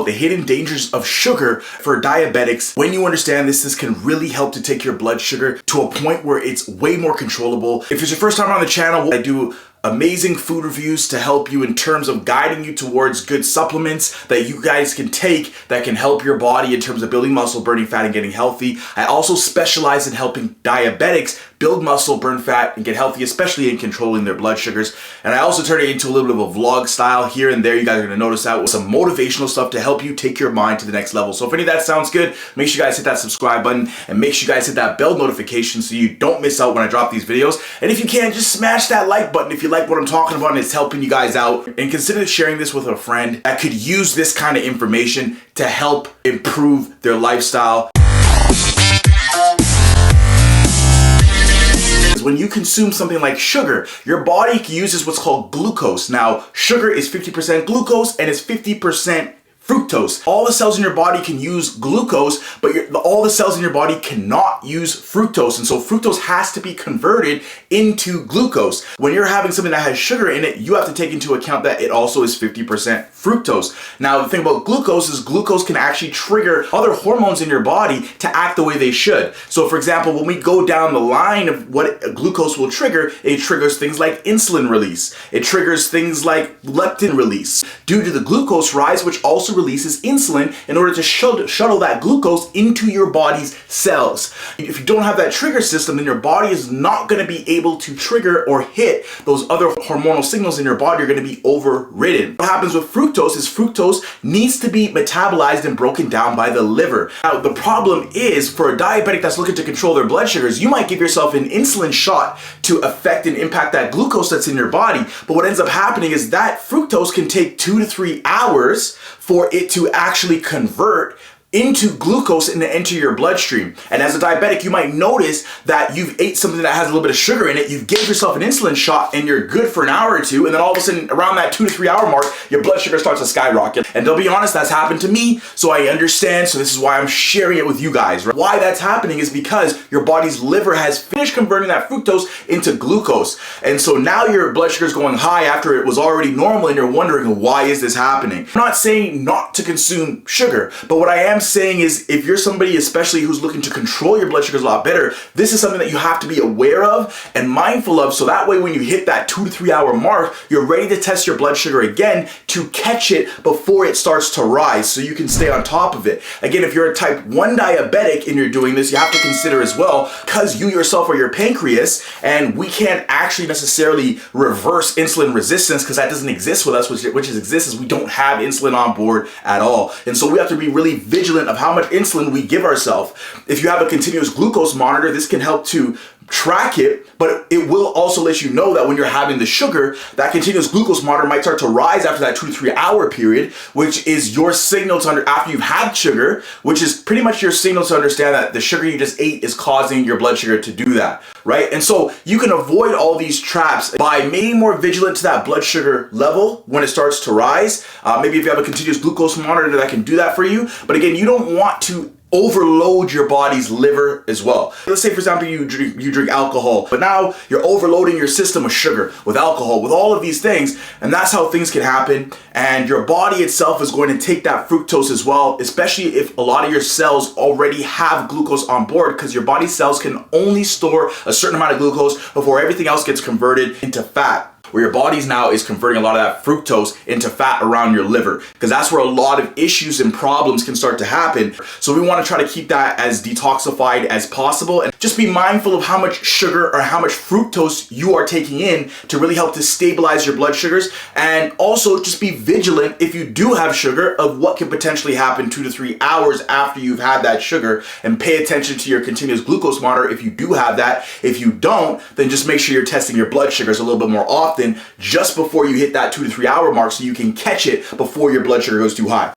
about the hidden dangers of sugar for diabetics. When you understand this can really help to take your blood sugar to a point where it's way more controllable. If it's your first time on the channel, I do amazing food reviews to help you in terms of guiding you towards good supplements that you guys can take that can help your body in terms of building muscle, burning fat, and getting healthy. I also specialize in helping diabetics build muscle, burn fat, and get healthy, especially in controlling their blood sugars. And I also turn it into a little bit of a vlog style here and there. You guys are gonna notice that with some motivational stuff to help you take your mind to the next level. So if any of that sounds good, make sure you guys hit that subscribe button and make sure you guys hit that bell notification so you don't miss out when I drop these videos. And if you can, just smash that like button if you like what I'm talking about and it's helping you guys out. And consider sharing this with a friend that could use this kind of information to help improve their lifestyle. When you consume something like sugar, your body uses what's called glucose. Now, sugar is 50% glucose and it's 50% fructose. All the cells in your body can use glucose, but all the cells in your body cannot use fructose. And so fructose has to be converted into glucose. When you're having something that has sugar in it, you have to take into account that it also is 50% fructose. Now, the thing about glucose is glucose can actually trigger other hormones in your body to act the way they should. So for example, when we go down the line of what glucose will trigger, it triggers things like insulin release. It triggers things like leptin release due to the glucose rise, which also releases insulin in order to shuttle that glucose into your body's cells. If you don't have that trigger system, then your body is not going to be able to trigger or hit those other hormonal signals in your body. You're going to be overridden. What happens with fructose is fructose needs to be metabolized and broken down by the liver. Now, the problem is for a diabetic that's looking to control their blood sugars, you might give yourself an insulin shot to affect and impact that glucose that's in your body. But what ends up happening is that fructose can take 2 to 3 hours for it to actually convert into glucose and enter your bloodstream. And as a diabetic, you might notice that you've ate something that has a little bit of sugar in it, you've gave yourself an insulin shot and you're good for an hour or two, and then all of a sudden around that 2 to 3 hour mark, your blood sugar starts to skyrocket. And to be honest, that's happened to me, so I understand, so this is why I'm sharing it with you guys. Right? Why that's happening is because your body's liver has finished converting that fructose into glucose. And so now your blood sugar is going high after it was already normal and you're wondering, why is this happening? I'm not saying not to consume sugar, but what I am saying is if you're somebody especially who's looking to control your blood sugars a lot better, this is something that you have to be aware of and mindful of, so that way when you hit that 2 to 3 hour mark, you're ready to test your blood sugar again to catch it before it starts to rise so you can stay on top of it. Again, if you're a type 1 diabetic and you're doing this, you have to consider as well, because you yourself are your pancreas and we can't actually necessarily reverse insulin resistance because that doesn't exist with us, which exists is we don't have insulin on board at all. And so we have to be really vigilant of how much insulin we give ourselves. If you have a continuous glucose monitor, this can help to track it, but it will also let you know that when you're having the sugar, that continuous glucose monitor might start to rise after that 2 to 3 hour period, which is your signal to after you've had sugar, which is pretty much your signal to understand that the sugar you just ate is causing your blood sugar to do that, right? And so you can avoid all these traps by being more vigilant to that blood sugar level when it starts to rise. Maybe if you have a continuous glucose monitor that can do that for you, but again, you don't want to overload your body's liver as well. Let's say, for example, you drink alcohol, but now you're overloading your system with sugar, with alcohol, with all of these things, and that's how things can happen. And your body itself is going to take that fructose as well, especially if a lot of your cells already have glucose on board, because your body cells can only store a certain amount of glucose before everything else gets converted into fat. Where your body's now is converting a lot of that fructose into fat around your liver, because that's where a lot of issues and problems can start to happen. So we want to try to keep that as detoxified as possible, and just be mindful of how much sugar or how much fructose you are taking in to really help to stabilize your blood sugars. And also just be vigilant if you do have sugar of what can potentially happen 2 to 3 hours after you've had that sugar, and pay attention to your continuous glucose monitor if you do have that. If you don't, then just make sure you're testing your blood sugars a little bit more often just before you hit that 2 to 3 hour mark so you can catch it before your blood sugar goes too high.